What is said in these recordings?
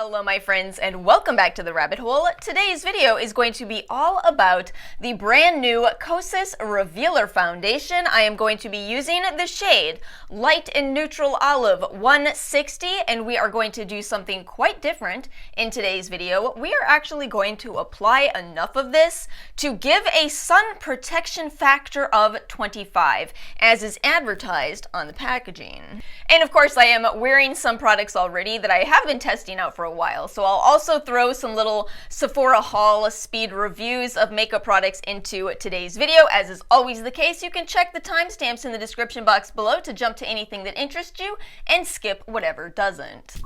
Hello my friends and welcome back to the rabbit hole. Today's video is going to be all about the brand new Kosas Revealer Foundation. I am going to be using the shade Light and Neutral Olive 160 and we are going to do something quite different in today's video. We are actually going to apply enough of this to give a sun protection factor of 25 as is advertised on the packaging. And of course I am wearing some products already that I have been testing out for a while, so I'll also throw some little Sephora haul speed reviews of makeup products into today's video. As is always the case, you can check the timestamps in the description box below to jump to anything that interests you and skip whatever doesn't.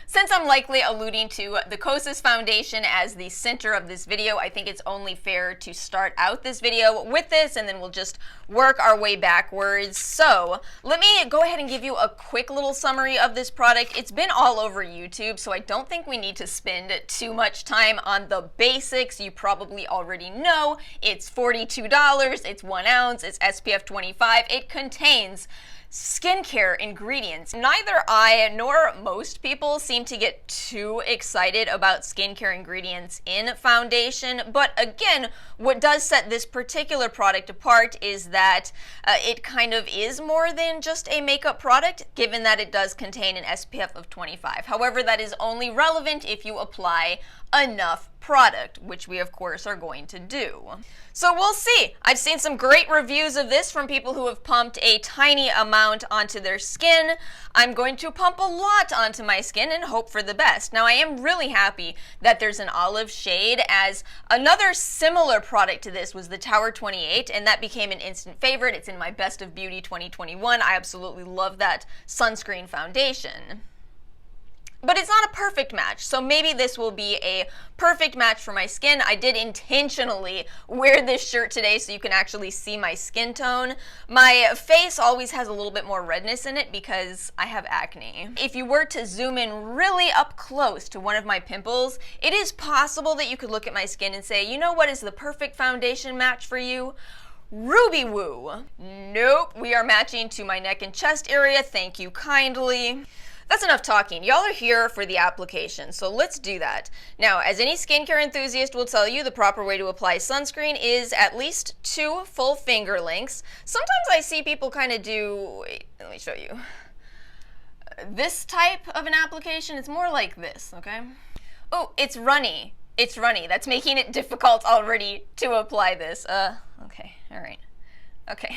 Since I'm likely alluding to the Kosas Foundation as the center of this video, I think it's only fair to start out this video with this and then we'll just work our way backwards. So let me go ahead and give you a quick little summary of this product. It's been all over YouTube, so I don't think we need to spend too much time on the basics. You probably already know it's $42, it's 1 ounce, it's SPF 25, it contains skincare ingredients. Neither I nor most people seem to get too excited about skincare ingredients in foundation, but again, what does set this particular product apart is that it kind of is more than just a makeup product, given that it does contain an SPF of 25. However, that is only relevant if you apply enough product, which we of course are going to do. So we'll see. I've seen some great reviews of this from people who have pumped a tiny amount onto their skin. I'm going to pump a lot onto my skin and hope for the best. Now I am really happy that there's an olive shade, as another similar product to this was the Tower 28 and that became an instant favorite. It's in my Best of Beauty 2021. I absolutely love that sunscreen foundation. But it's not a perfect match, so maybe this will be a perfect match for my skin. I did intentionally wear this shirt today so you can actually see my skin tone. My face always has a little bit more redness in it because I have acne. If you were to zoom in really up close to one of my pimples, it is possible that you could look at my skin and say, you know what is the perfect foundation match for you? Ruby Woo. Nope, we are matching to my neck and chest area, thank you kindly. That's enough talking. Y'all are here for the application, so let's do that. Now, as any skincare enthusiast will tell you, the proper way to apply sunscreen is at least 2 full finger lengths. Sometimes I see people kind of do, wait, let me show you. This type of an application, it's more like this, okay? Oh, it's runny. It's runny. That's making it difficult already to apply this. Okay, all right. Okay,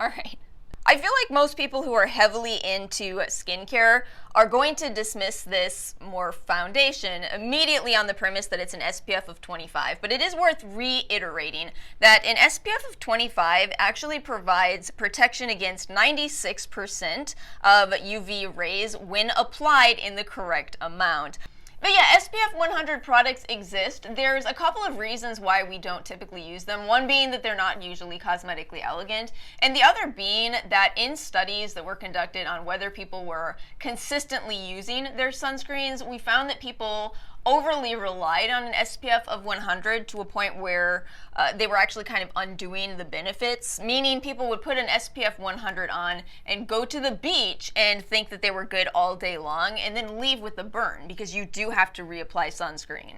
all right. I feel like most people who are heavily into skincare are going to dismiss this more foundation immediately on the premise that it's an SPF of 25, but it is worth reiterating that an SPF of 25 actually provides protection against 96% of UV rays when applied in the correct amount. But yeah, SPF 100 products exist. There's a couple of reasons why we don't typically use them. One being that they're not usually cosmetically elegant, and the other being that in studies that were conducted on whether people were consistently using their sunscreens, we found that people overly relied on an SPF of 100 to a point where they were actually kind of undoing the benefits, meaning people would put an SPF 100 on and go to the beach and think that they were good all day long and then leave with a burn because you do have to reapply sunscreen.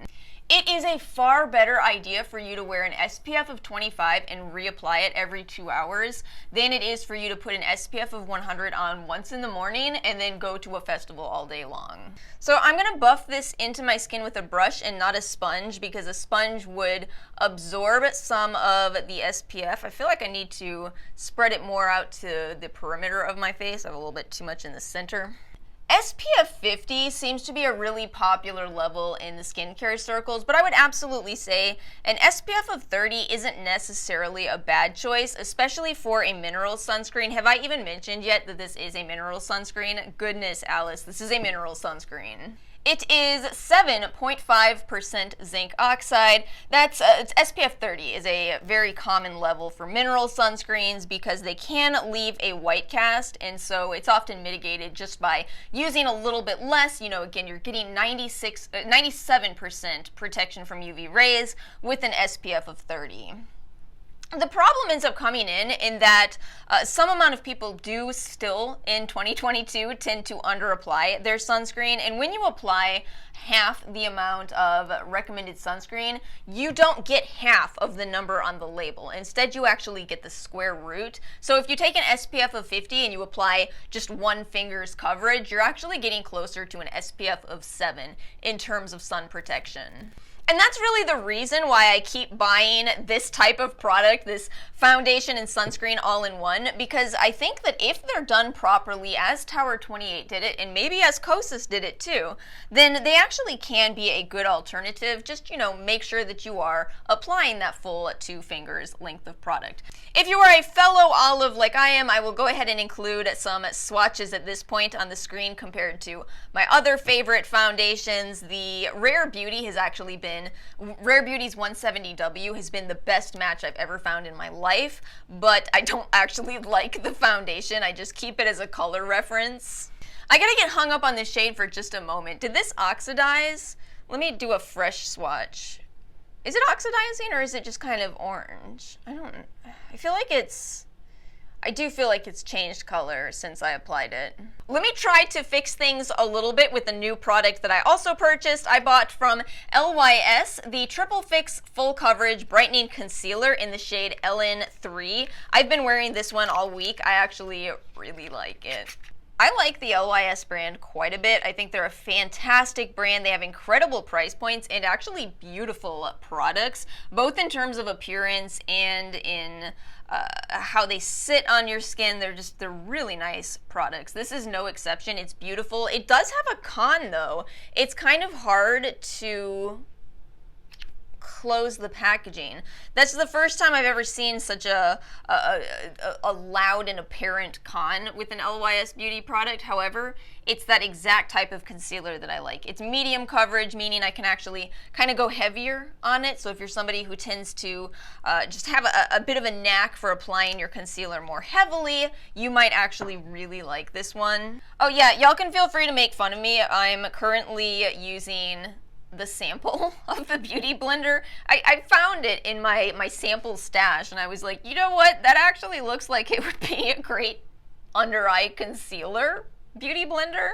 It is a far better idea for you to wear an SPF of 25 and reapply it every 2 hours than it is for you to put an SPF of 100 on once in the morning and then go to a festival all day long. So I'm going to buff this into my skin with a brush and not a sponge because a sponge would absorb some of the SPF. I feel like I need to spread it more out to the perimeter of my face. I have a little bit too much in the center. SPF 50 seems to be a really popular level in the skincare circles, but I would absolutely say an SPF of 30 isn't necessarily a bad choice, especially for a mineral sunscreen. Have I even mentioned yet that this is a mineral sunscreen? Goodness, Alice, this is a mineral sunscreen. It is 7.5% zinc oxide. That's SPF 30 is a very common level for mineral sunscreens because they can leave a white cast, and so it's often mitigated just by using a little bit less. You know, again, you're getting 97% protection from UV rays with an SPF of 30. The problem ends up coming in that some amount of people do still in 2022 tend to under-apply their sunscreen, and when you apply half the amount of recommended sunscreen, you don't get half of the number on the label. Instead, you actually get the square root. So if you take an SPF of 50 and you apply just one finger's coverage, you're actually getting closer to an SPF of 7 in terms of sun protection. And that's really the reason why I keep buying this type of product, this foundation and sunscreen all in one, because I think that if they're done properly, as Tower 28 did it, and maybe as Kosas did it too, then they actually can be a good alternative. Just, make sure that you are applying that full 2 fingers length of product. If you are a fellow olive like I am, I will go ahead and include some swatches at this point on the screen compared to my other favorite foundations. The Rare Beauty has actually been Rare Beauty's 170W has been the best match I've ever found in my life, but I don't actually like the foundation. I just keep it as a color reference. I gotta get hung up on this shade for just a moment. Did this oxidize? Let me do a fresh swatch. Is it oxidizing or is it just kind of orange? I do feel like it's changed color since I applied it. Let me try to fix things a little bit with a new product that I also purchased. I bought from LYS the Triple Fix Full Coverage Brightening Concealer in the shade LN3. I've been wearing this one all week. I actually really like it. I like the LYS brand quite a bit. I think they're a fantastic brand. They have incredible price points and actually beautiful products, both in terms of appearance and in how they sit on your skin. They're really nice products. This is no exception. It's beautiful. It does have a con though. It's kind of hard to close the packaging. That's the first time I've ever seen such a loud and apparent con with an LYS Beauty product. However, it's that exact type of concealer that I like. It's medium coverage, meaning I can actually kind of go heavier on it. So if you're somebody who tends to just have a bit of a knack for applying your concealer more heavily, you might actually really like this one. Oh yeah, y'all can feel free to make fun of me. I'm currently using the sample of the Beauty Blender. I found it in my sample stash and I was like, you know what? That actually looks like it would be a great under eye concealer Beauty Blender.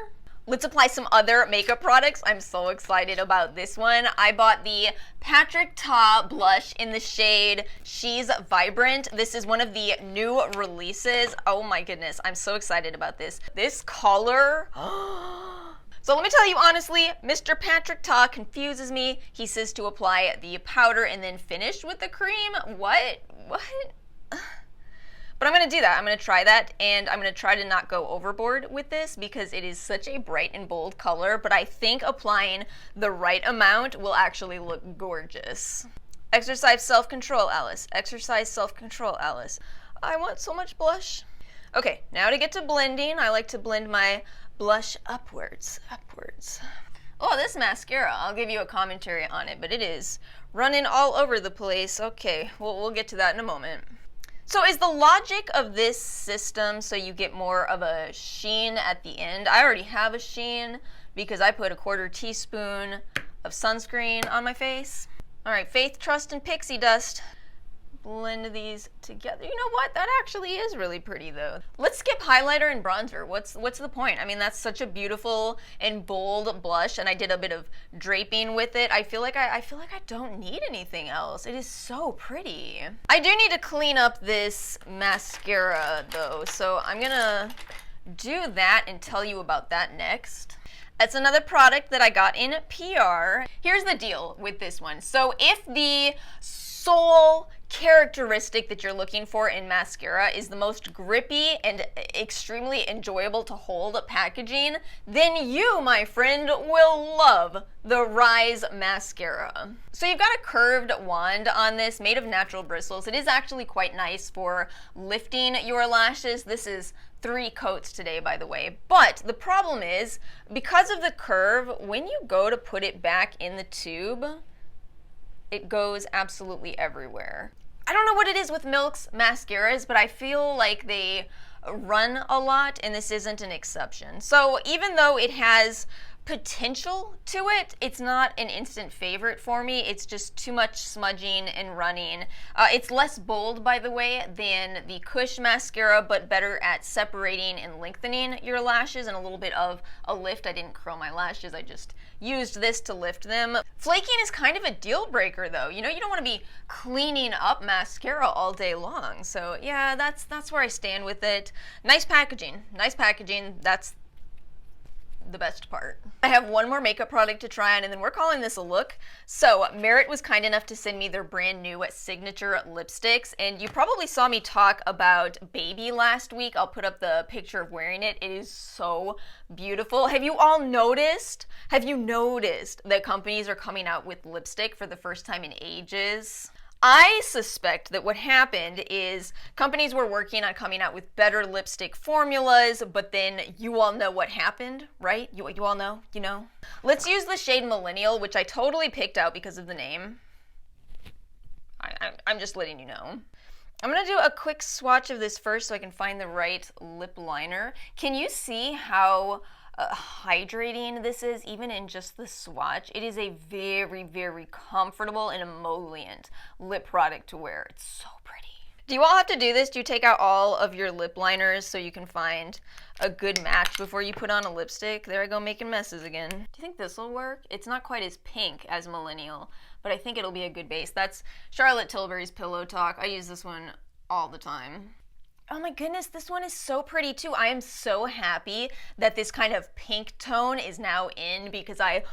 Let's apply some other makeup products. I'm so excited about this one. I bought the Patrick Ta blush in the shade She's Vibrant. This is one of the new releases. Oh my goodness, I'm so excited about this. This color, so let me tell you honestly, Mr. Patrick Ta confuses me. He says to apply the powder and then finish with the cream. What? But I'm going to do that. I'm going to try that, and I'm going to try to not go overboard with this because it is such a bright and bold color, but I think applying the right amount will actually look gorgeous. Exercise self-control, Alice. Exercise self-control, Alice. I want so much blush. Okay, now to get to blending, I like to blend my blush upwards. Oh, this mascara, I'll give you a commentary on it, but it is running all over the place. Okay, we'll get to that in a moment. So is the logic of this system so you get more of a sheen at the end? I already have a sheen because I put a 1/4 teaspoon of sunscreen on my face. All right, Faith, Trust, and Pixie Dust. Blend these together. You know what? That actually is really pretty though. Let's skip highlighter and bronzer. What's the point? I mean, that's such a beautiful and bold blush, and I did a bit of draping with it. I feel like I don't need anything else. It is so pretty. I do need to clean up this mascara though, so I'm gonna do that and tell you about that next. That's another product that I got in PR. Here's the deal with this one. So if the sole characteristic that you're looking for in mascara is the most grippy and extremely enjoyable to hold packaging, then you, my friend, will love the Rise Mascara. So you've got a curved wand on this made of natural bristles. It is actually quite nice for lifting your lashes. This is 3 coats today, by the way. But the problem is, because of the curve, when you go to put it back in the tube, it goes absolutely everywhere. I don't know what it is with Milk's mascaras, but I feel like they run a lot, and this isn't an exception. So even though it has potential to it. It's not an instant favorite for me. It's just too much smudging and running. It's less bold, by the way, than the Kush mascara, but better at separating and lengthening your lashes and a little bit of a lift. I didn't curl my lashes, I just used this to lift them. Flaking is kind of a deal breaker though. You know, you don't want to be cleaning up mascara all day long. So yeah, that's where I stand with it. Nice packaging. Nice packaging. That's the best part. I have one more makeup product to try on and then we're calling this a look. So Merit was kind enough to send me their brand new signature lipsticks, and you probably saw me talk about Baby last week. I'll put up the picture of wearing it. It is so beautiful. Have you all noticed? Have you noticed that companies are coming out with lipstick for the first time in ages? I suspect that what happened is companies were working on coming out with better lipstick formulas, but then you all know what happened, right? You all know, you know? Let's use the shade Millennial, which I totally picked out because of the name. I'm just letting you know. I'm going to do a quick swatch of this first so I can find the right lip liner. Can you see how hydrating this is, even in just the swatch? It is a very, very comfortable and emollient lip product to wear. It's so pretty. Do you all have to do this? Do you take out all of your lip liners so you can find a good match before you put on a lipstick? There I go, making messes again. Do you think this will work? It's not quite as pink as Millennial, but I think it'll be a good base. That's Charlotte Tilbury's Pillow Talk. I use this one all the time. Oh my goodness, this one is so pretty too. I am so happy that this kind of pink tone is now in because I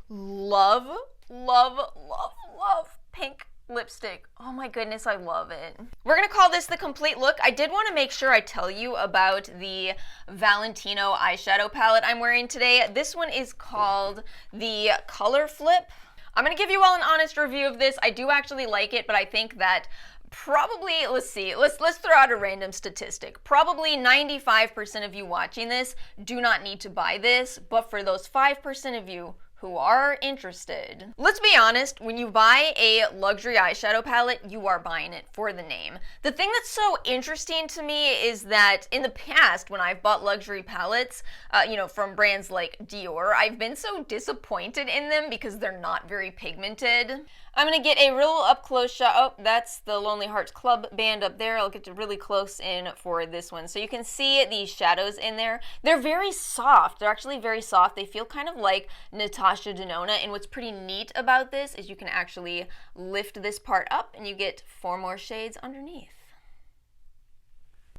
love, love, love, love pink lipstick. Oh my goodness, I love it. We're gonna call this the complete look. I did want to make sure I tell you about the Valentino eyeshadow palette I'm wearing today. This one is called the Color Flip. I'm gonna give you all an honest review of this. I do actually like it, but I think that probably, let's throw out a random statistic. Probably 95% of you watching this do not need to buy this, but for those 5% of you who are interested, let's be honest, when you buy a luxury eyeshadow palette, you are buying it for the name. The thing that's so interesting to me is that in the past, when I've bought luxury palettes, you know, from brands like Dior, I've been so disappointed in them because they're not very pigmented. I'm gonna get a real up close shot. Oh, that's the Lonely Hearts Club band up there. I'll get to really close in for this one. So you can see these shadows in there. They're very soft. They're actually very soft. They feel kind of like Natasha Denona. And what's pretty neat about this is you can actually lift this part up and you get 4 more shades underneath.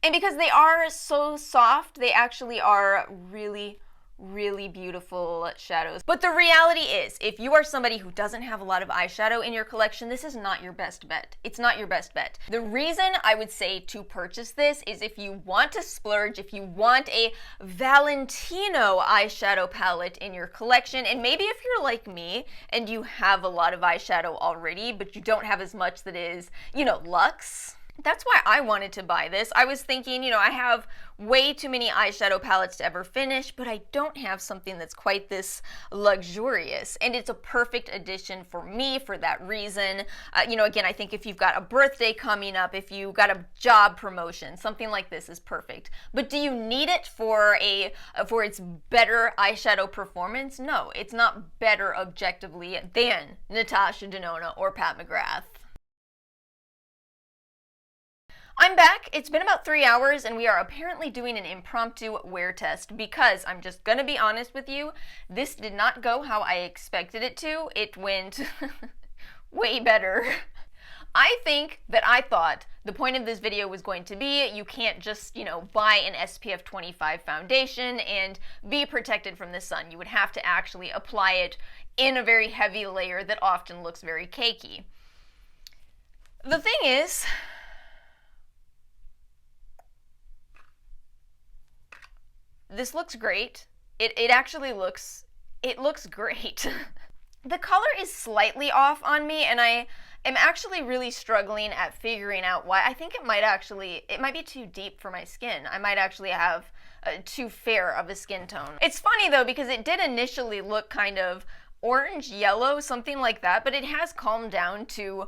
And because they are so soft, they actually are really, really beautiful shadows. But the reality is, if you are somebody who doesn't have a lot of eyeshadow in your collection, this is not your best bet. It's not your best bet. The reason I would say to purchase this is if you want to splurge, if you want a Valentino eyeshadow palette in your collection, and maybe if you're like me and you have a lot of eyeshadow already, but you don't have as much that is, you know, luxe. That's why I wanted to buy this. I was thinking, you know, I have way too many eyeshadow palettes to ever finish, but I don't have something that's quite this luxurious. And it's a perfect addition for me for that reason. You know, again, I think if you've got a birthday coming up, if you got a job promotion, something like this is perfect. But do you need it for its better eyeshadow performance? No, it's not better objectively than Natasha Denona or Pat McGrath. I'm back. It's been about 3 hours and we are apparently doing an impromptu wear test because I'm just gonna be honest with you, this did not go how I expected it to. It went way better. I thought the point of this video was going to be you can't just, you know, buy an SPF 25 foundation and be protected from the sun. You would have to actually apply it in a very heavy layer that often looks very cakey. The thing is, this looks great. It actually looks, it looks great. The color is slightly off on me and I am actually really struggling at figuring out why. I think it might be too deep for my skin. I might actually have too fair of a skin tone. It's funny though because it did initially look kind of orange yellow, something like that, but it has calmed down to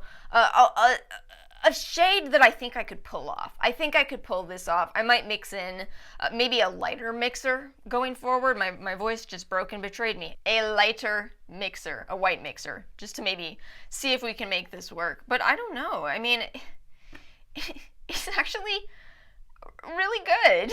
a shade that I think I could pull off. I think I could pull this off. I might mix in maybe a lighter mixer going forward. My voice just broke and betrayed me. A lighter mixer, a white mixer, just to maybe see if we can make this work. But I don't know. I mean, it's actually really good.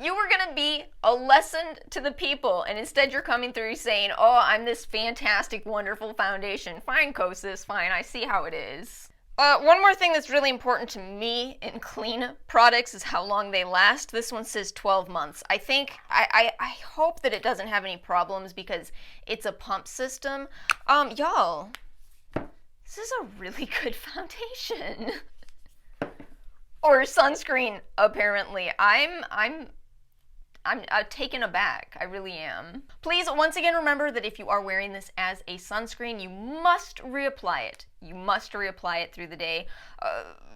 You were going to be a lesson to the people, and instead you're coming through saying, oh, I'm this fantastic, wonderful foundation. Fine, Kosas, fine, I see how it is. One more thing that's really important to me in clean products is how long they last. This one says 12 months. I hope that it doesn't have any problems because it's a pump system. Y'all, this is a really good foundation. Or sunscreen, apparently. I'm taken aback. I really am. Please, once again, remember that if you are wearing this as a sunscreen, you must reapply it. You must reapply it through the day.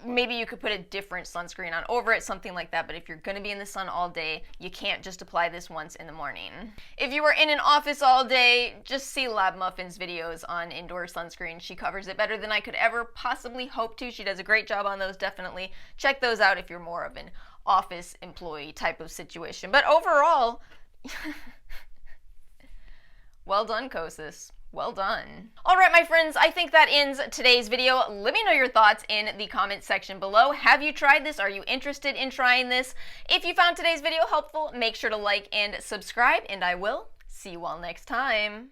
Maybe you could put a different sunscreen on over it, something like that, but if you're going to be in the sun all day, you can't just apply this once in the morning. If you are in an office all day, just see Lab Muffin's videos on indoor sunscreen. She covers it better than I could ever possibly hope to. She does a great job on those, definitely. Check those out if you're more of an office employee type of situation. But overall, well done, Kosas. Well done. All right, my friends, I think that ends today's video. Let me know your thoughts in the comments section below. Have you tried this? Are you interested in trying this? If you found today's video helpful, make sure to like and subscribe, and I will see you all next time.